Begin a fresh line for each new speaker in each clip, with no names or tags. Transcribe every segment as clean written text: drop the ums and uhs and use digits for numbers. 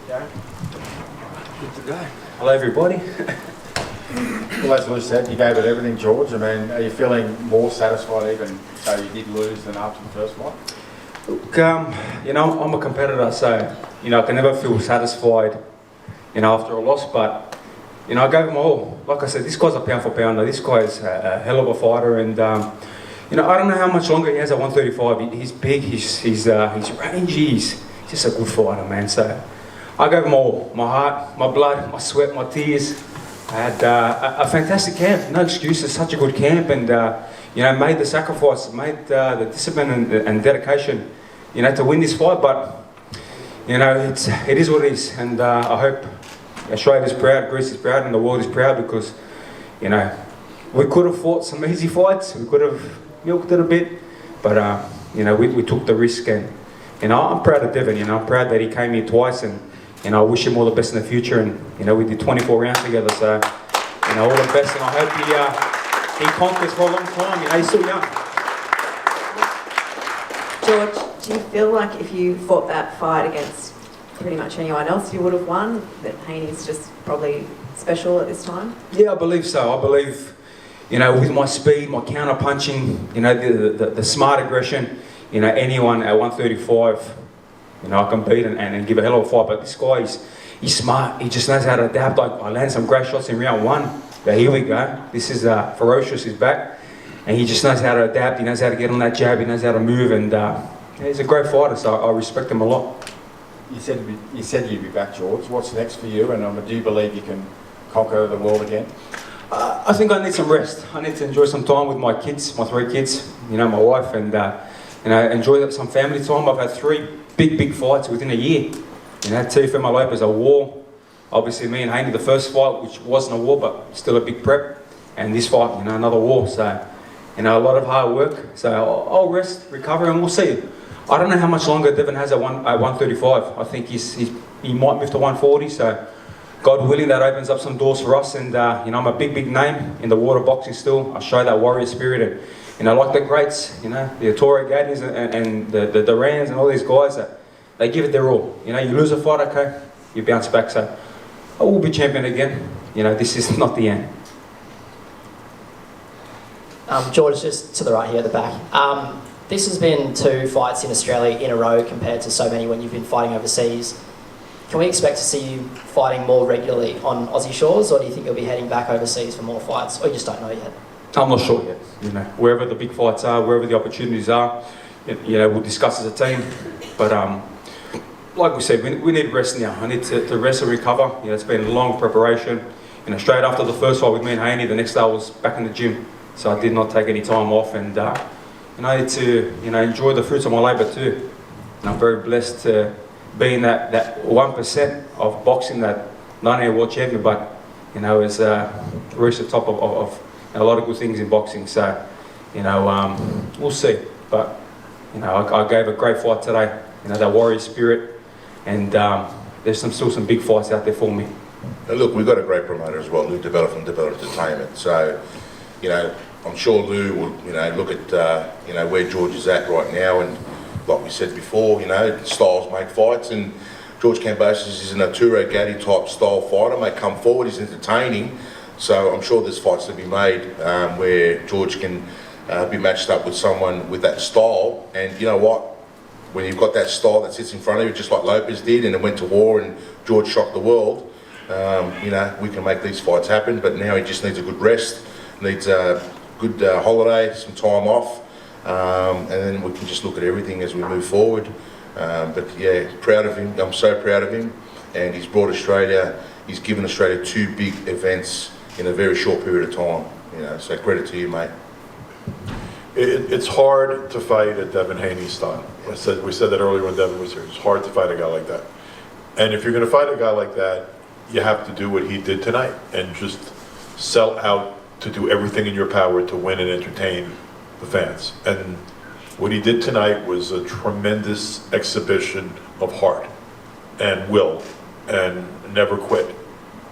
Darren?
Good to go. Hello, everybody.
Well, as Lou said, you gave it everything, George. I mean, are you feeling more satisfied even though you did lose than after the first fight?
Look, you know, I'm a competitor, so, you know, I can never feel satisfied, you know, after a loss, but, you know, I gave him all. Like I said, this guy's a pound for pounder. This guy's a hell of a fighter, and, you know, I don't know how much longer he has at 135. He's big, he's rangy, he's just a good fighter, man. So I gave him all, my heart, my blood, my sweat, my tears. I had a fantastic camp, no excuses, such a good camp, and you know, made the sacrifice, made the discipline and dedication, you know, to win this fight. But you know, it is what it is, and I hope Australia's proud, Greece is proud, and the world is proud, because you know, we could have fought some easy fights, we could have milked it a bit, but you know, we took the risk, and you know, I'm proud of Devin. You know, I'm proud that he came here twice, and you know, I wish him all the best in the future. And you know, we did 24 rounds together, so you know, all the best. And I hope he conquers for a long time. You know, he's still young.
George, do you feel like if you fought that fight against pretty much anyone else, you would have won? That Haney's just probably special at this time?
Yeah, I believe so. I believe, you know, with my speed, my counter punching, you know, the smart aggression, you know, anyone at 135. You know, I can beat and give a hell of a fight, but this guy, he's smart. He just knows how to adapt. I landed some great shots in round one, but here we go. This is ferocious. He's back, and he just knows how to adapt. He knows how to get on that jab. He knows how to move, and he's a great fighter. So I respect him a lot.
You said you'd be back, George. What's next for you? And do you believe you can conquer the world again?
I think I need some rest. I need to enjoy some time with my kids, my 3 kids. You know, my wife, and you know, enjoy some family time. I've had 3 big fights within a year. You know, Fema Lopez, a war. Obviously, me and Haney, the first fight, which wasn't a war, but still a big prep. And this fight, you know, another war. So, you know, a lot of hard work. So I'll rest, recover, and we'll see. I don't know how much longer Devin has at 135. I think he might move to 140. So, God willing, that opens up some doors for us. And, you know, I'm a big name in the water boxing still. I show that warrior spirit. And, you know, like the greats, you know, the Ettore Gaddis and the Durans and all these guys, that they give it their all. You know, you lose a fight, okay, you bounce back. So I will be champion again. You know, this is not the end.
George, just to the right here at the back. This has been 2 fights in Australia in a row compared to so many when you've been fighting overseas. Can we expect to see you fighting more regularly on Aussie shores, or do you think you'll be heading back overseas for more fights, or you just don't know yet? I'm
not sure yet. You know, wherever the big fights are, wherever the opportunities are, you know, we'll discuss as a team. But like we said, we need rest now. I need to rest and recover. You know, it's been a long preparation. You know, straight after the first fight with me and Haney, the next day I was back in the gym, so I did not take any time off. And you know, I need to, you know, enjoy the fruits of my labour too. And I'm very blessed to be in that 1% of boxing, that not only a world champion, but you know, is reached the top of a lot of good things in boxing. So, you know, we'll see. But, you know, I gave a great fight today. You know, that warrior spirit. And there's still some big fights out there for me.
Look, we've got a great promoter as well, Lou Develop from Develop Entertainment. So, you know, I'm sure Lou will, you know, look at, you know, where George is at right now. And like we said before, you know, styles make fights. And George Kambosos is an Ettore Gaddi type style fighter. May come forward, he's entertaining. So I'm sure there's fights to be made where George can be matched up with someone with that style. And you know what? When you've got that style that sits in front of you, just like Lopez did, and it went to war and George shocked the world, you know, we can make these fights happen. But now he just needs a good rest, needs a good holiday, some time off, and then we can just look at everything as we move forward. But yeah, proud of him. I'm so proud of him. And he's brought Australia, he's given Australia 2 big events in a very short period of time, you know, so credit to you, mate.
It's hard to fight at Devin Haney's style. We said that earlier when Devin was here. It's hard to fight a guy like that. And if you're going to fight a guy like that, you have to do what he did tonight and just sell out to do everything in your power to win and entertain the fans. And what he did tonight was a tremendous exhibition of heart and will and never quit.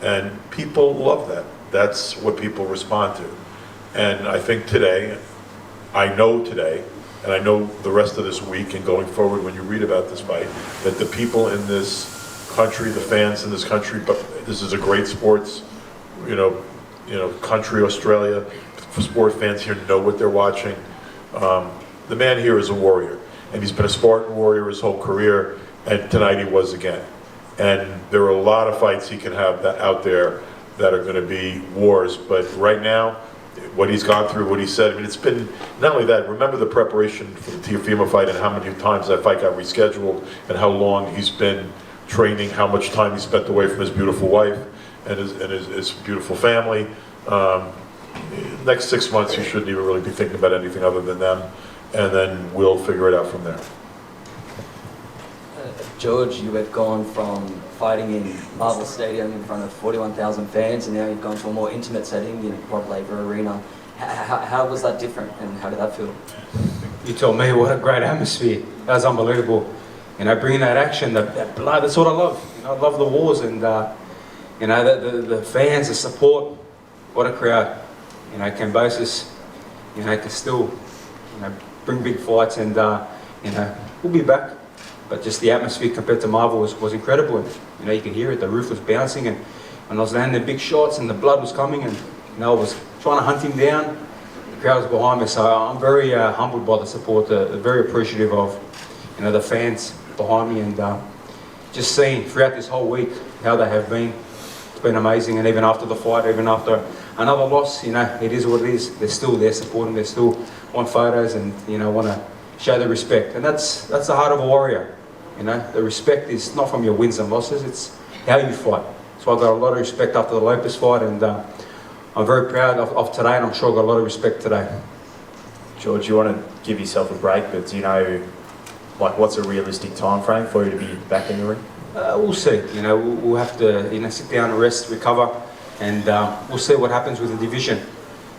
And people love that. That's what people respond to. And I think today, I know today, and I know the rest of this week and going forward when you read about this fight, that the people in this country, the fans in this country, but this is a great sports, country, Australia. Sport fans here know what they're watching. The man here is a warrior, and he's been a Spartan warrior his whole career, and tonight he was again. And there are a lot of fights he can have out there that are going to be wars, but right now, what he's gone through, what he said, I mean, it's been, not only that, remember the preparation for the Teofimo fight and how many times that fight got rescheduled and how long he's been training, how much time he spent away from his beautiful wife and his beautiful family. Next 6 months, you shouldn't even really be thinking about anything other than them, and then we'll figure it out from there.
George, you have gone from fighting in Marvel Stadium in front of 41,000 fans, and now you've gone to a more intimate setting in Rod Laver Arena. How was that different, and how did that feel?
You told me what a great atmosphere. That was unbelievable. Bringing that action, that blood, that's what I love. I love the wars and, the fans, the support. What a crowd. Kambosos, can still, bring big fights and, we'll be back. But just the atmosphere compared to Marvel was incredible. And, you could hear it, the roof was bouncing and I was landing the big shots and the blood was coming and, I was trying to hunt him down. The crowd was behind me, so I'm very humbled by the support, very appreciative of, the fans behind me and just seeing throughout this whole week how they have been. It's been amazing, and even after the fight, even after another loss, it is what it is. They're still there supporting, they still want photos and, want to show the respect. And that's the heart of a warrior. The respect is not from your wins and losses, it's how you fight. So I got a lot of respect after the Lopez fight, and I'm very proud of today, and I'm sure I got a lot of respect today.
George, you want to give yourself a break, but do you know, what's a realistic time frame for you to be back in the ring?
We'll see. We'll have to sit down, rest, recover, and we'll see what happens with the division.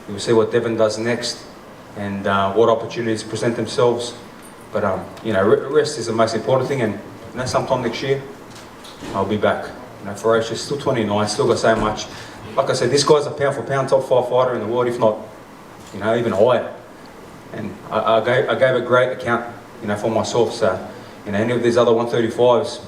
We'll see what Devin does next, and what opportunities present themselves. But rest is the most important thing, and sometime next year, I'll be back. Ferocious, still 29, still got so much. Like I said, this guy's a pound for pound top 5 fighter in the world, if not, even higher. And I gave a great account, for myself. So, any of these other 135s,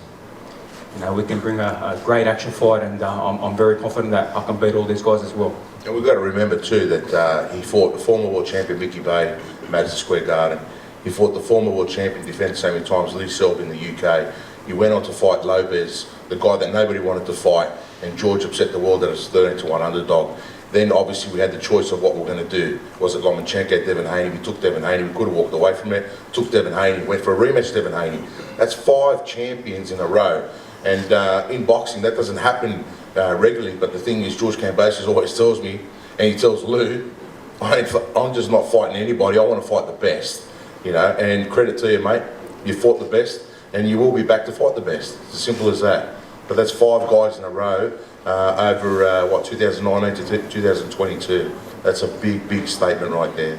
we can bring a great action fight, and I'm very confident that I can beat all these guys as well.
And we've got to remember too that he fought the former world champion Mickey Bay, Madison Square Garden. He fought the former world champion, defended so many times, Lee Selby in the UK. He went on to fight Lopez, the guy that nobody wanted to fight, and George upset the world that it's 13-1 underdog. Then obviously we had the choice of what we're going to do. Was it Lomachenko, Devin Haney? We took Devin Haney. We could have walked away from it. Took Devin Haney. Went for a rematch, Devin Haney. That's 5 champions in a row. And in boxing, that doesn't happen regularly. But the thing is, George Kambosos always tells me, and he tells Lou, I'm just not fighting anybody. I want to fight the best. And credit to you, mate. You fought the best, and you will be back to fight the best. It's as simple as that. But that's 5 guys in a row over 2019 to 2022. That's a big, big statement right there.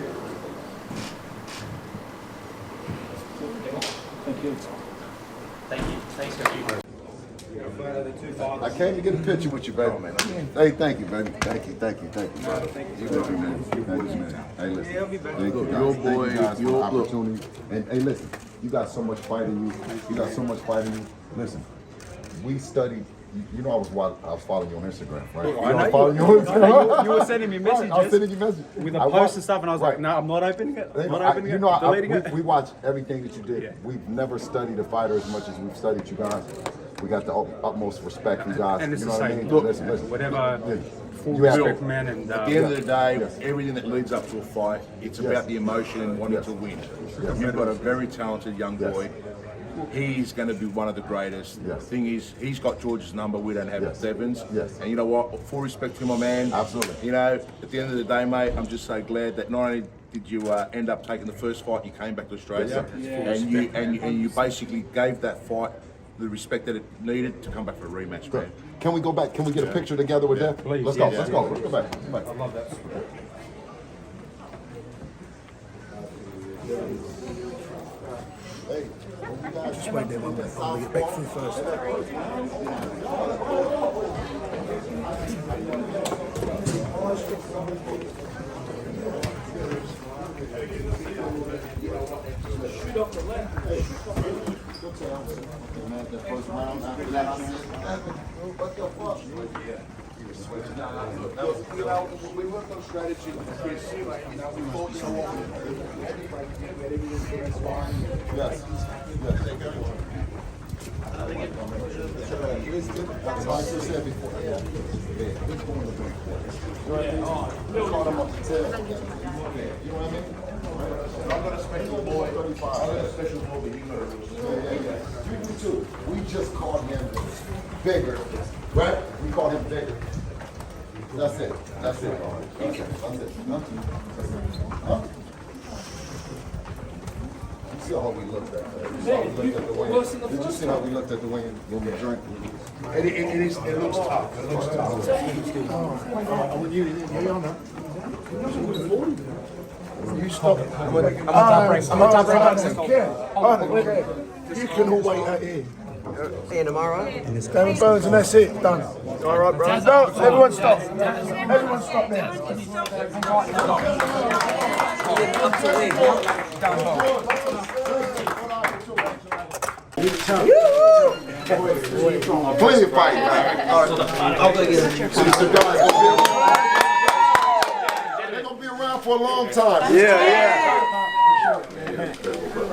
Thank you. Thanks, Coach.
I came to get a picture with you, baby. Hey, thank you, baby. Thank you, brother. Thank you, man. Hey, listen. Thank you, your boy, your opportunity. And hey, listen, you got so much fight in you. Listen, we studied. I was following you on Instagram, right?
I know you were sending me messages.
I was sending you messages
With the posts and stuff, and I was like, no, I'm not opening it. Deleting it.
We watch everything that you did. Yeah. We've never studied a fighter as much as we've studied you guys. We got the utmost respect for you guys.
And it's
you
the
know
same.
What I mean?
Look,
listen.
whatever, full
You have
respect,
to.
man. And
At the end of the day, everything that leads up to a fight, it's about the emotion and wanting to win. You've got a very talented young boy. He's going to be one of the greatest. The thing is, he's got George's number. We don't have Devin's. And you know what? Full respect to my man.
Absolutely.
At the end of the day, mate, I'm just so glad that not only did you end up taking the first fight, you came back to Australia, and you basically gave that fight the respect that it needed to come back for a rematch, man.
Can we go back? Can we get a picture together with that?
Please.
Let's go. Let's go back.
I love that.
Just wait there one minute. I'm going to get back through first.
The first round after that.
You know, we worked on strategy. You know, we thought, you know what,
Yes. That's what I just said before. Yeah. He's going to drink. You know what I mean? Caught him up the tail. You know what I mean?
I've got a special boy. I've got a special boy that you know.
We do too. We just called him bigger, right? We called him bigger. That's it. That's it. That's it. Huh? You see how we looked at that? Did you see how we looked at the wing when we drank?
It looks tough. It looks tough.
You stop. I'm a top rank. You can all wait out here.
And tomorrow?
Devin Burns, and that's it. Done. All right, bro. No, everyone stop. Everyone stop there.
Plenty of fight, man.
I'll go get it.
They're gonna be around for a long time.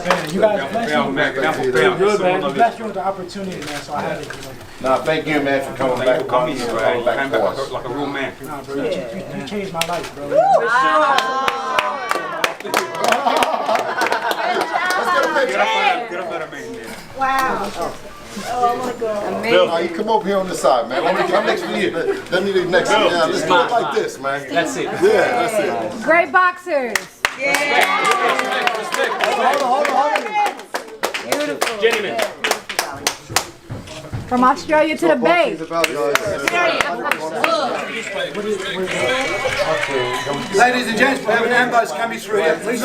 Man, you guys good, man. You blessed me with the opportunity, man, so I had it.
No, thank you, man, for coming back.
Coming here, bro. Came back like a real man.
Nah, bro, you changed my life, bro.
Get up better man.
Wow. Oh my God.
Bill, you come over here on the side, man. I'm next to you. Let me be next to you. Now, let's do it like this, man.
That's it.
Yeah, that's it.
Great boxers.
Hold on.
Beautiful.
Gentlemen.
From Australia to the Bay.
Ladies and gents, we have an ambos coming through here. Please.